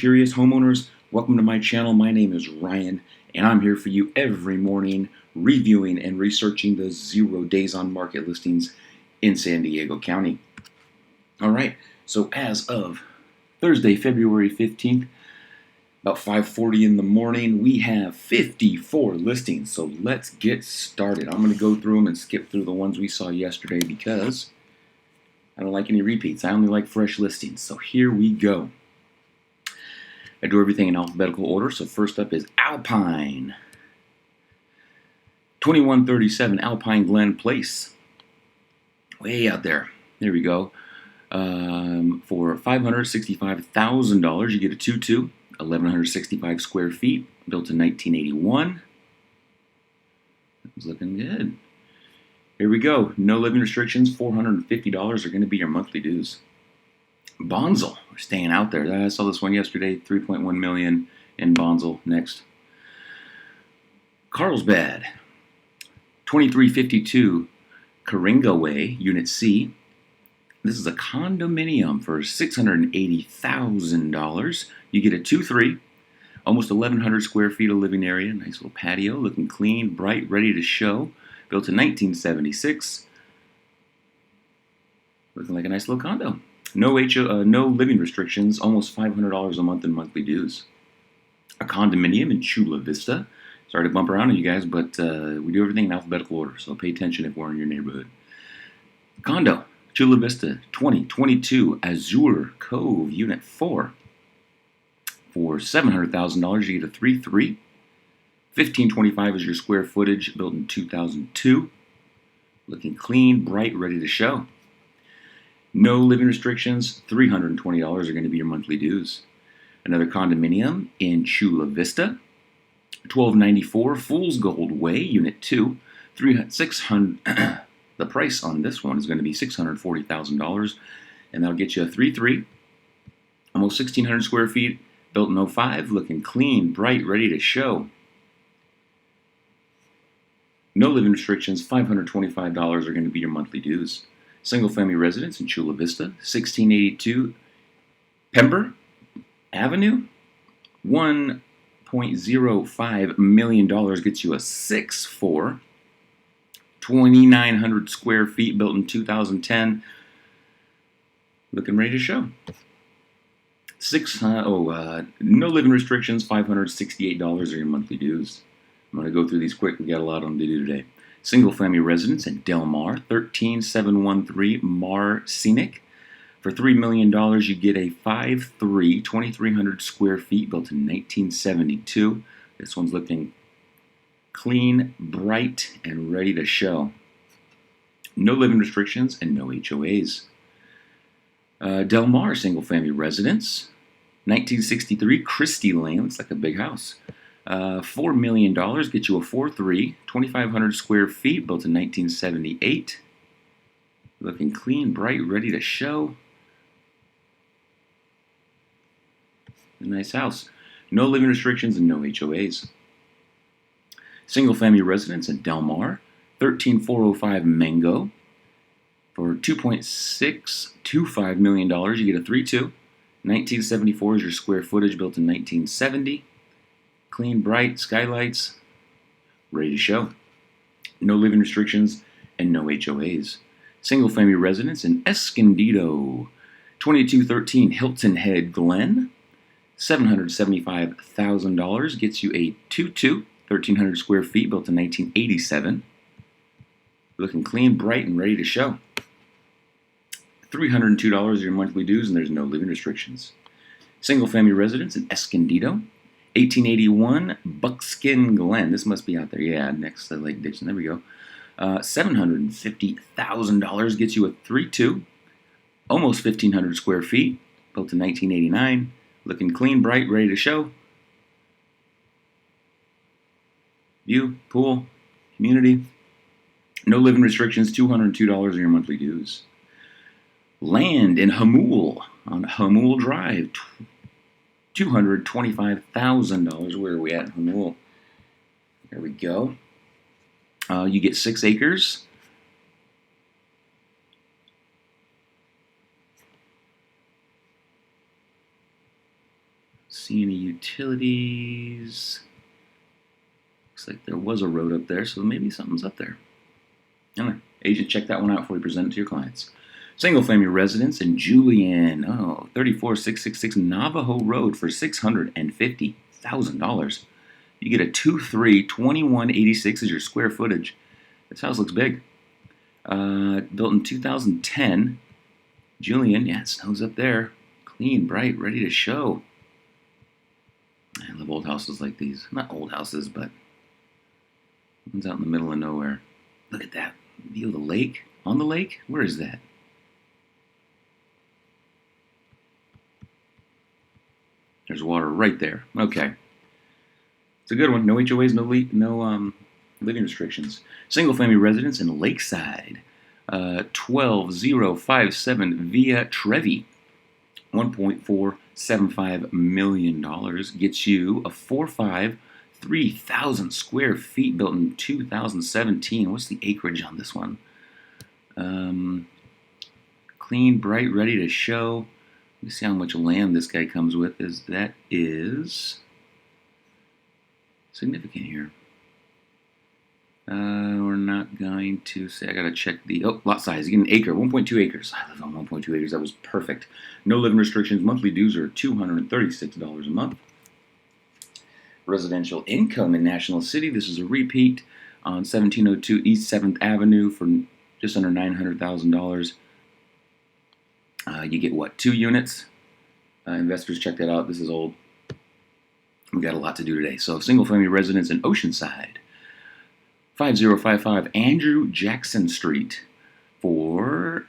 Curious homeowners, welcome to my channel. My name is Ryan, and I'm here for you every morning reviewing and researching the 0 days on market listings in San Diego County. All right, so as of Thursday, February 15th, about 5:40 in the morning, we have 54 listings. So let's get started. I'm going to go through them and skip through the ones we saw yesterday because I don't like any repeats. I only like fresh listings. So here we go. I do everything in alphabetical order, so first up is Alpine. 2137 Alpine Glen Place. Way out there. There we go. For $565,000, you get a 2-2, 1,165 square feet, built in 1981. It's looking good. Here we go. No living restrictions, $450 are going to be your monthly dues. Bonsall, we're staying out there. I saw this one yesterday, $3.1 million in Bonsall. Next. Carlsbad, 2352 Coringa Way, Unit C. This is a condominium for $680,000. You get a 2-3, almost 1,100 square feet of living area. Nice little patio, looking clean, bright, ready to show. Built in 1976. Looking like a nice little condo. No living restrictions, almost $500 a month in monthly dues. A condominium in Chula Vista. Sorry to bump around on you guys, but we do everything in alphabetical order, so pay attention if we're in your neighborhood. Condo, Chula Vista, 2022 Azure Cove, Unit 4. For $700,000, you get a 3-3. 1,525 is your square footage, built in 2002. Looking clean, bright, ready to show. No living restrictions, $320 are going to be your monthly dues. Another condominium in Chula Vista, 1294 Fool's Gold Way, Unit 2, 600. The price on this one is going to be $640,000, and that'll get you a 3-3, almost 1,600 square feet, built in 05, looking clean, bright, ready to show. No living restrictions, $525 are going to be your monthly dues. Single-family residence in Chula Vista, 1682 Pember Avenue, $1.05 million gets you a 6-4, 2,900 square feet, built in 2010. Looking ready to show. No living restrictions, $568 are your monthly dues. I'm going to go through these quick. We got a lot on to do today. Single-family residence in Del Mar, 13713 Mar Scenic. For $3 million, you get a 5-3, 2,300 square feet, built in 1972. This one's looking clean, bright, and ready to show. No living restrictions and no HOAs. Del Mar single-family residence, 1963 Christie Lane. Looks like a big house. $4 million, get you a 4-3, 2,500 square feet, built in 1978. Looking clean, bright, ready to show. A nice house. No living restrictions and no HOAs. Single-family residence in Del Mar, 13405 Mango. For $2.625 million, you get a 3-2. 1974 is your square footage, built in 1970. Clean, bright, skylights, ready to show. No living restrictions and no HOAs. Single-family residence in Escondido, 2213 Hilton Head Glen, $775,000 gets you a 2-2, 1,300 square feet, built in 1987. Looking clean, bright, and ready to show. $302 are your monthly dues, and there's no living restrictions. Single-family residence in Escondido, 1881 Buckskin Glen. This must be out there. Yeah, next to Lake Dixon. There we go. $750,000 gets you a 3-2, almost 1,500 square feet, built in 1989. Looking clean, bright, ready to show. View, pool, community. No living restrictions, $202 are your monthly dues. Land in Hamul on Hamul Drive, $225,000. Where are we at in Hamul? There we go. You get 6 acres. see any utilities. Looks like there was a road up there, so maybe something's up there. Anyway, agent, check that one out before you present it to your clients. Single-family residence in Julian, 34666 Navajo Road for $650,000. You get a 2-3, 2186 is your square footage. This house looks big. Built in 2010. Julian, yeah, it snows up there. Clean, bright, ready to show. I love old houses like these. Not old houses, but one's out in the middle of nowhere. Look at that. View of the lake. On the lake? Where is that? There's water right there. Okay. It's a good one. No HOAs, no living restrictions. Single family residence in Lakeside. 12057 Via Trevi. $1.475 million gets you a 4.5, 3,000 square feet, built in 2017. What's the acreage on this one? Clean, bright, ready to show. Let me see how much land this guy comes with. That is significant here. We're not going to say. I gotta check the lot size. You get an acre, 1.2 acres. I live on 1.2 acres. That was perfect. No living restrictions. Monthly dues are $236 a month. Residential income in National City. This is a repeat on 1702 East 7th Avenue for just under $900,000. You get what? 2 units. Investors, check that out. This is old. We got a lot to do today. So, single family residence in Oceanside. 5055 Andrew Jackson Street for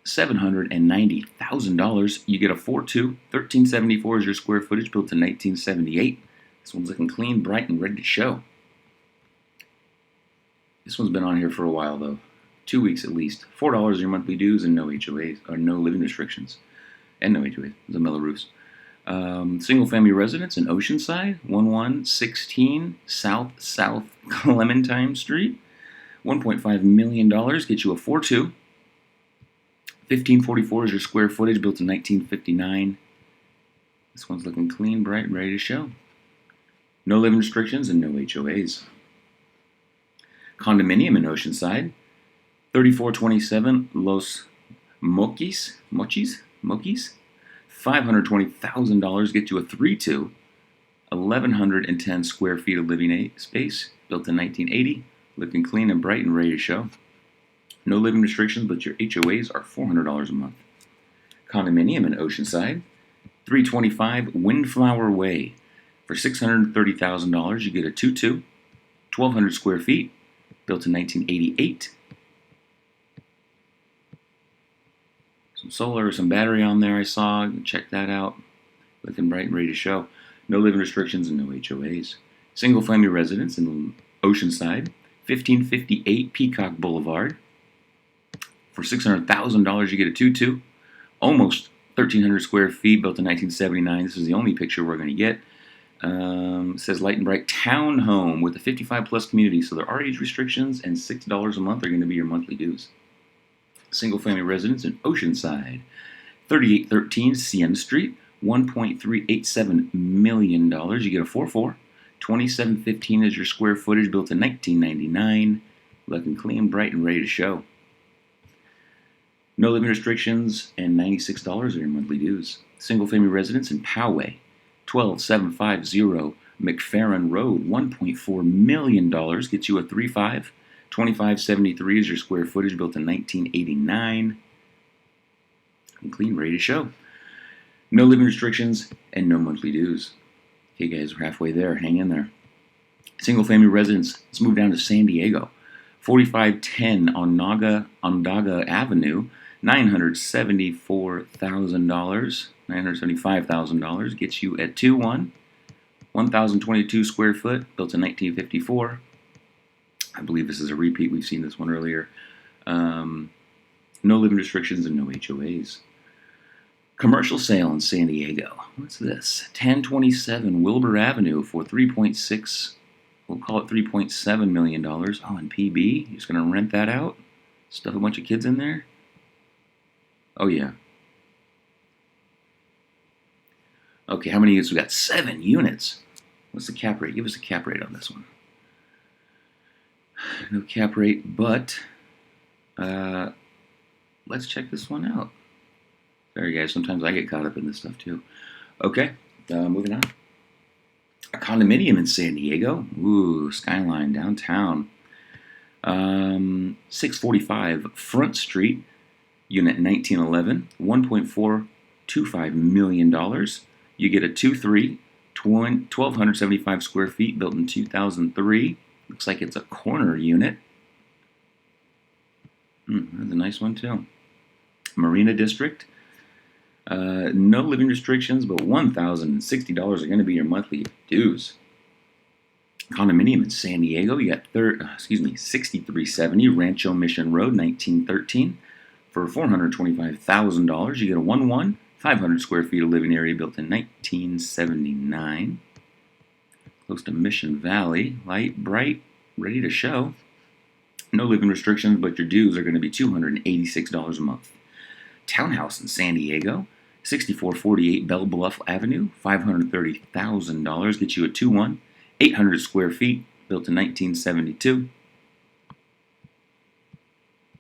$790,000. You get a 4.2, 1374 is your square footage, built in 1978. This one's looking clean, bright, and ready to show. This one's been on here for a while, though. 2 weeks at least. $4 in your monthly dues and no HOAs, or no living restrictions. And no HOAs. Zamella roofs. Single family residence in Oceanside, 1116 South Clementine Street. $1.5 million gets you a 4.2. 1544 is your square footage, built in 1959. This one's looking clean, bright, and ready to show. No living restrictions and no HOAs. Condominium in Oceanside, 3427 Los Mochis. $520,000 gets you a 3.2, 1,110 square feet of living space, built in 1980, looking clean and bright and ready to show. No living restrictions, but your HOAs are $400 a month. Condominium in Oceanside, 325 Windflower Way. For $630,000, you get a 2.2, 1,200 square feet, built in 1988. Some solar, some battery on there I saw. Check that out. Looking bright and ready to show. No living restrictions and no HOAs. Single family residence in Oceanside, 1558 Peacock Boulevard. For $600,000, you get a 2.2, almost 1,300 square feet, built in 1979. This is the only picture we're going to get. It says light and bright townhome with a 55-plus community. So there are age restrictions, and $6 a month are going to be your monthly dues. Single family residence in Oceanside, 3813 CN Street, $1.387 million. You get a 4.4. 2715 is your square footage, built in 1999. Looking clean, bright, and ready to show. No living restrictions and $96 are your monthly dues. Single family residence in Poway, 12750 McFerrin Road, $1.4 million. Gets you a 3.5. 2573 is your square footage, built in 1989. And clean, ready to show. No living restrictions and no monthly dues. Okay, guys, we're halfway there. Hang in there. Single family residence. Let's move down to San Diego. 4510 Onondaga Avenue. $975,000 gets you at 2.1. 1,022 square foot, built in 1954. I believe this is a repeat. We've seen this one earlier. No living restrictions and no HOAs. Commercial sale in San Diego. What's this? 1027 Wilbur Avenue for 3.6. We'll call it $3.7 million. Oh, and PB. You're just going to rent that out? Stuff a bunch of kids in there? Oh, yeah. Okay, how many units? We got 7 units. What's the cap rate? Give us a cap rate on this one. No cap rate, but let's check this one out. Sorry, guys. Sometimes I get caught up in this stuff too. Okay, moving on. A condominium in San Diego. Ooh, skyline downtown. 645 Front Street, unit 1911, $1.425 million. You get a 2-3, 1,275 square feet, built in 2003. Looks like it's a corner unit. That's a nice one too. Marina District. No living restrictions, but $1,060 are going to be your monthly dues. Condominium in San Diego. You got 6370 Rancho Mission Road, 1913, for $425,000. You get a 1-1, 500 square feet of living area, built in 1979. Close to Mission Valley, light, bright, ready to show. No living restrictions, but your dues are going to be $286 a month. Townhouse in San Diego, 6448 Bell Bluff Avenue, $530,000. Gets you a 2-1, 800 square feet, built in 1972.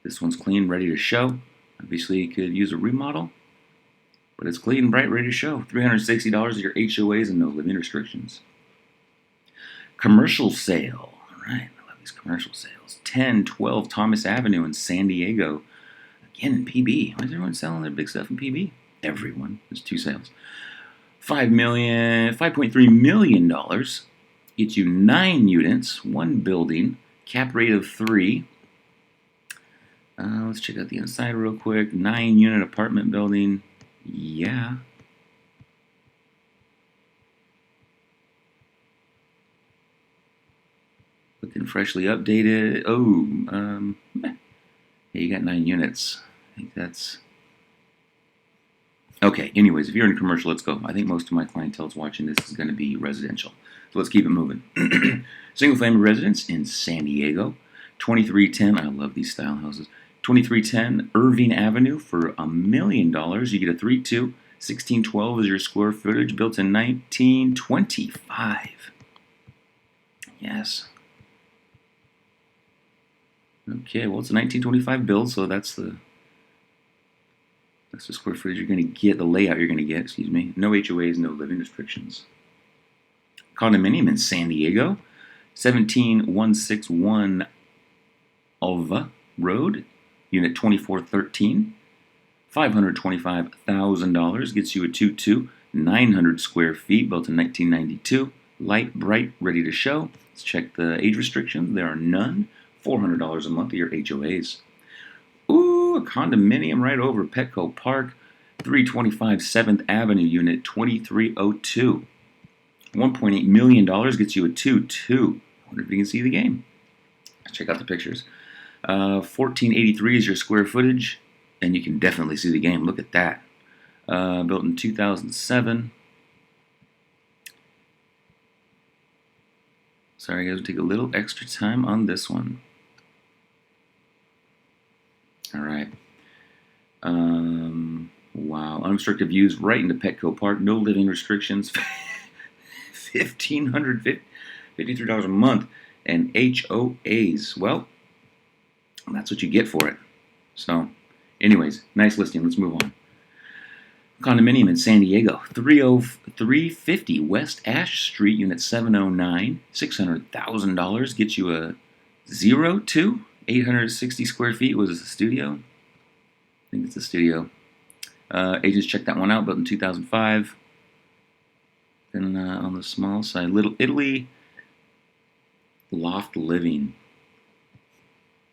This one's clean, ready to show. Obviously, you could use a remodel, but it's clean, bright, ready to show. $360 of your HOAs and no living restrictions. Commercial sale. All right, I love these commercial sales. 1012 Thomas Avenue in San Diego. Again in PB. Why is everyone selling their big stuff in PB? Everyone. There's 2 sales. $5.3 million. Gets you 9 units, 1 building, cap rate of 3. Let's check out the inside real quick. 9-unit apartment building. Yeah. Looking freshly updated. Oh, yeah, you got 9 units. I think that's... Okay, anyways, if you're in commercial, let's go. I think most of my clientele is watching this is going to be residential. So let's keep it moving. Single-family residence in San Diego. 2310, I love these style houses. 2310 Irving Avenue for $1 million. You get a 3-2. 1612 is your square footage, built in 1925. Yes. Okay, well, it's a 1925 build, so that's the square footage you're going to get, the layout you're going to get, excuse me. No HOAs, no living restrictions. Condominium in San Diego, 17161 Alva Road, unit 2413, $525,000, gets you a 2-2, 900 square feet, built in 1992, light, bright, ready to show. Let's check the age restrictions. There are none. $400 a month of your HOAs. Ooh, a condominium right over Petco Park, 325 7th Avenue, unit 2302. $1.8 million gets you a 2-2. Wonder if you can see the game. Let's check out the pictures. 1483 is your square footage, and you can definitely see the game. Look at that. Built in 2007. Sorry, guys, we'll take a little extra time on this one. All right. Wow. Unrestricted views right into Petco Park. No living restrictions. $1,553 a month. And HOAs. Well, that's what you get for it. So, anyways, nice listing. Let's move on. Condominium in San Diego. 350 West Ash Street, unit 709. $600,000. Gets you a 0-2. 860 square feet. Was it a studio? I think it's a studio. Agents checked that one out, built in 2005. Then on the small side, Little Italy Loft Living.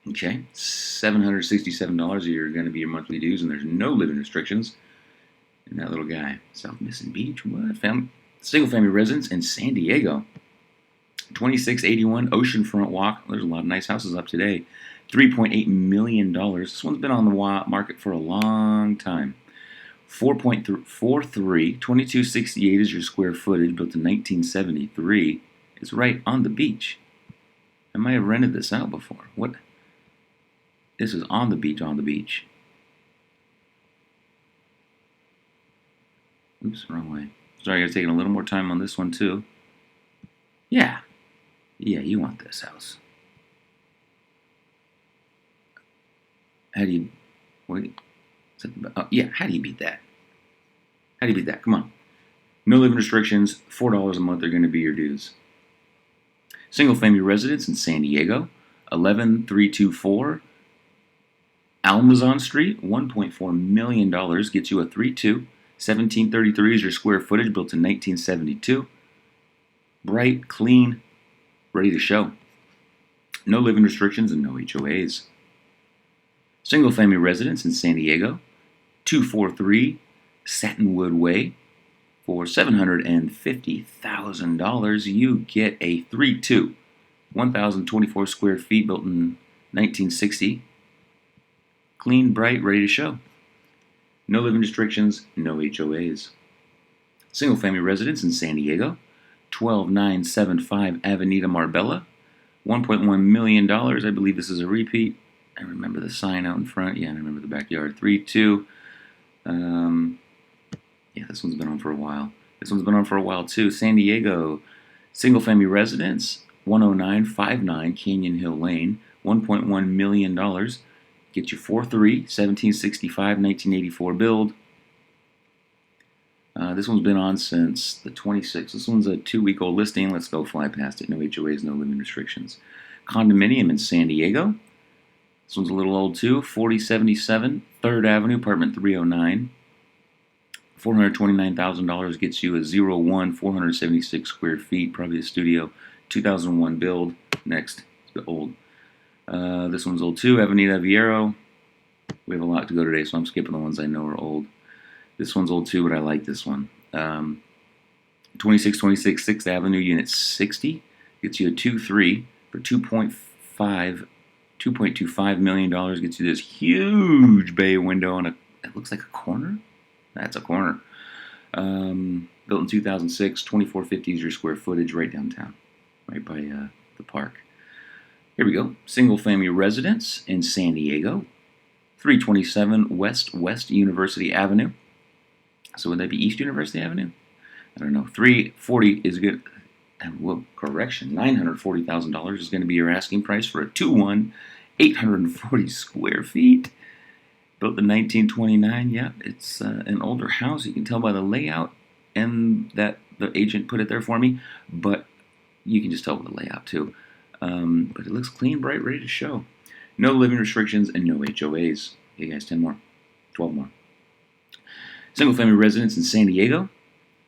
Okay, $767 are going to be your monthly dues, and there's no living restrictions. And that little guy, South Mission Beach, what? Single-family residence in San Diego. 2681 Oceanfront Walk. There's a lot of nice houses up today. $3.8 million. This one's been on the market for a long time. 4.43, 2268 is your square footage, built in 1973. It's right on the beach. I might have rented this out before. What? This is on the beach, on the beach. Oops, wrong way. Sorry, I got taking a little more time on this one too. Yeah, you want this house. How do you wait? Yeah, how do you beat that? How do you beat that? Come on. No living restrictions. $4 a month are going to be your dues. Single family residence in San Diego, 11324 Almazon Street, $1.4 million gets you a 3-2. 1733 is your square footage, built in 1972. Bright, clean, ready to show. No living restrictions and no HOAs. Single family residence in San Diego, 243 Satinwood Way. For $750,000, you get a 3-2. 1,024 square feet, built in 1960. Clean, bright, ready to show. No living restrictions, no HOAs. Single family residence in San Diego, 12975 Avenida Marbella, $1.1 million. I believe this is a repeat. I remember the sign out in front. Yeah, I remember the backyard. 3-2. Yeah, this one's been on for a while. This one's been on for a while too. San Diego, single family residence, 10959 Canyon Hill Lane, $1.1 million. Get you 4-3, 1765, 1984 build. This one's been on since the 26th. This one's a 2-week-old listing. Let's go fly past it. No HOAs, no living restrictions. Condominium in San Diego. This one's a little old too. 4077 3rd Avenue, apartment 309. $429,000 gets you a 01, 476 square feet, probably a studio, 2001 build. Next, the old. This one's old too, Avenida Viero. We have a lot to go today, so I'm skipping the ones I know are old. This one's old too, but I like this one. 2626 6th Avenue, Unit 60. Gets you a 2-3 for $2.25 million. Gets you this huge bay window on it looks like a corner. That's a corner. Built in 2006, 2450 is your square footage, right downtown, right by the park. Here we go. Single family residence in San Diego, 327 West University Avenue. So would that be East University Avenue? I don't know. 340 is good. Well, correction. $940,000 is going to be your asking price for a 2-1, 840 square feet. Built in 1929. Yeah, it's an older house. You can tell by the layout, and that the agent put it there for me. But you can just tell by the layout too. But it looks clean, bright, ready to show. No living restrictions and no HOAs. Hey guys, 10 more, 12 more. Single family residence in San Diego,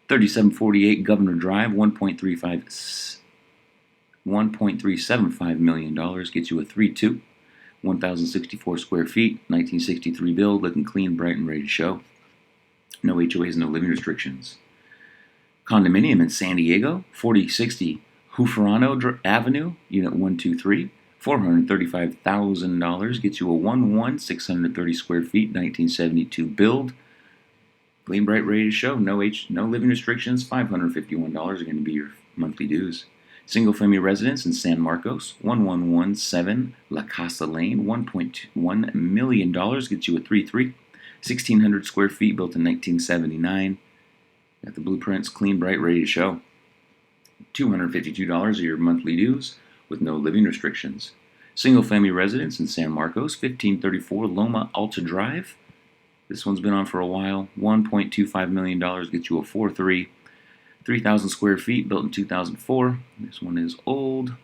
3748 Governor Drive, $1.375 million gets you a 3-2. 1,064 square feet, 1963 build, looking clean, bright, and ready to show. No HOAs, no living restrictions. Condominium in San Diego, 4060 Hufarano Avenue, Unit 123, $435,000 gets you a 1-1, 630 square feet, 1972 build. Clean, bright, ready to show. No living restrictions. $551 are going to be your monthly dues. Single family residence in San Marcos, 1117 La Casa Lane, $1.1 million gets you a 3-3, 1,600 square feet, built in 1979. Got the blueprints, clean, bright, ready to show. $252 are your monthly dues with no living restrictions. Single family residence in San Marcos, 1534 Loma Alta Drive. This one's been on for a while. $1.25 million gets you a 4-3. 3,000 square feet, built in 2004. This one is old.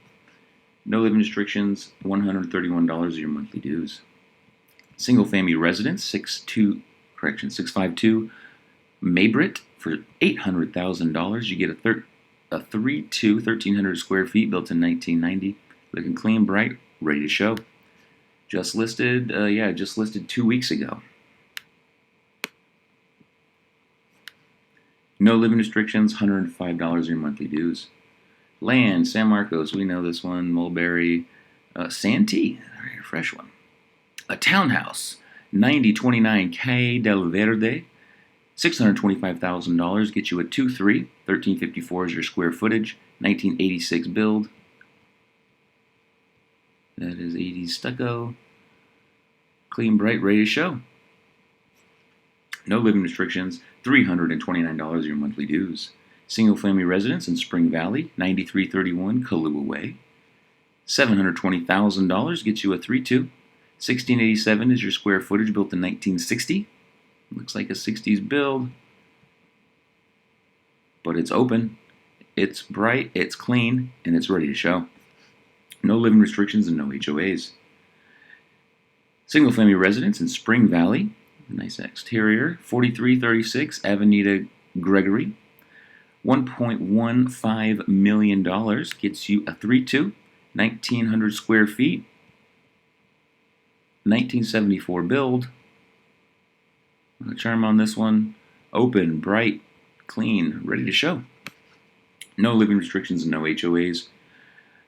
No living restrictions. $131 are your monthly dues. Single family residence, 652 Maybrit for $800,000. You get a 3-2, 1,300 square feet, built in 1990. Looking clean, bright, ready to show. Just listed, just listed 2 weeks ago. No living restrictions, $105 your monthly dues. Land, San Marcos, we know this one. Mulberry, Santee, a fresh one. A townhouse, 9029 Calle del Verde, $625,000 gets you a 2-3, 1354 is your square footage, 1986 build. That is 80s stucco. Clean, bright, ready to show. No living restrictions, $329 your monthly dues. Single family residence in Spring Valley, 9331 Kahlua Way. $720,000 gets you a 3-2. 1687 is your square footage, built in 1960. Looks like a 60s build, but it's open, it's bright, it's clean, and it's ready to show. No living restrictions and no HOAs. Single family residence in Spring Valley, nice exterior, 4336 Avenida Gregory. $1.15 million gets you a 3-2, 1,900 square feet, 1974 build. The charm on this one, open, bright, clean, ready to show. No living restrictions and no HOAs.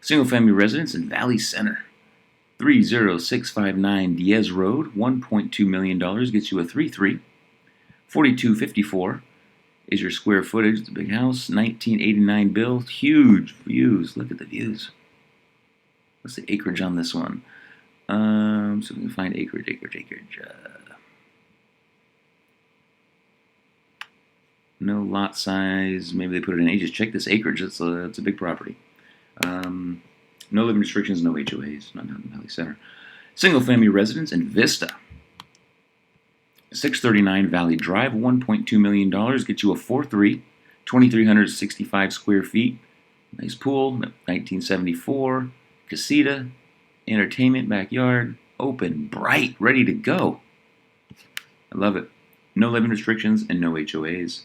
Single family residence in Valley Center, 30659 Diaz Road, $1.2 million gets you a 3-3. 4254 is your square footage. It's a big house, 1989 build, huge views. Look at the views. What's the acreage on this one? So we can find acreage. No lot size. Maybe they put it in ages. Check this acreage. It's a big property. No living restrictions, no HOAs. Not in Valley Center. Single family residence in Vista. 639 Valley Drive, $1.2 million. Gets you a 4-3, 2,365 square feet. Nice pool, 1974. Casita, entertainment, backyard, open, bright, ready to go. I love it. No living restrictions and no HOAs.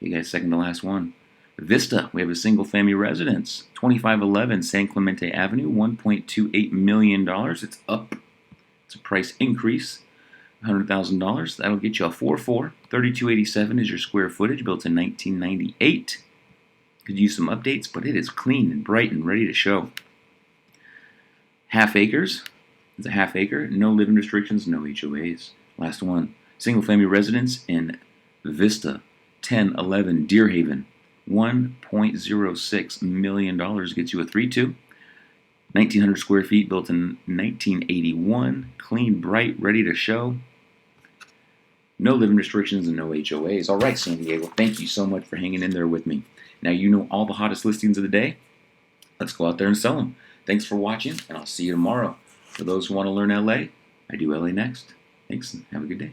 You guys, second to last one. Vista, we have a single family residence, 2511 San Clemente Avenue, $1.28 million. It's up. It's a price increase, $100,000. That'll get you a 4-4. 3287 is your square footage, built in 1998. Could use some updates, but it is clean and bright and ready to show. Half acres. It's a half acre. No living restrictions, no HOAs. Last one. Single family residence in Vista, 1011 Deer Haven. $1.06 million gets you a 3-2. 1,900 square feet, built in 1981. Clean, bright, ready to show. No living restrictions and no HOAs. All right, San Diego, thank you so much for hanging in there with me. Now you know all the hottest listings of the day. Let's go out there and sell them. Thanks for watching, and I'll see you tomorrow. For those who want to learn LA, I do LA Next. Thanks, and have a good day.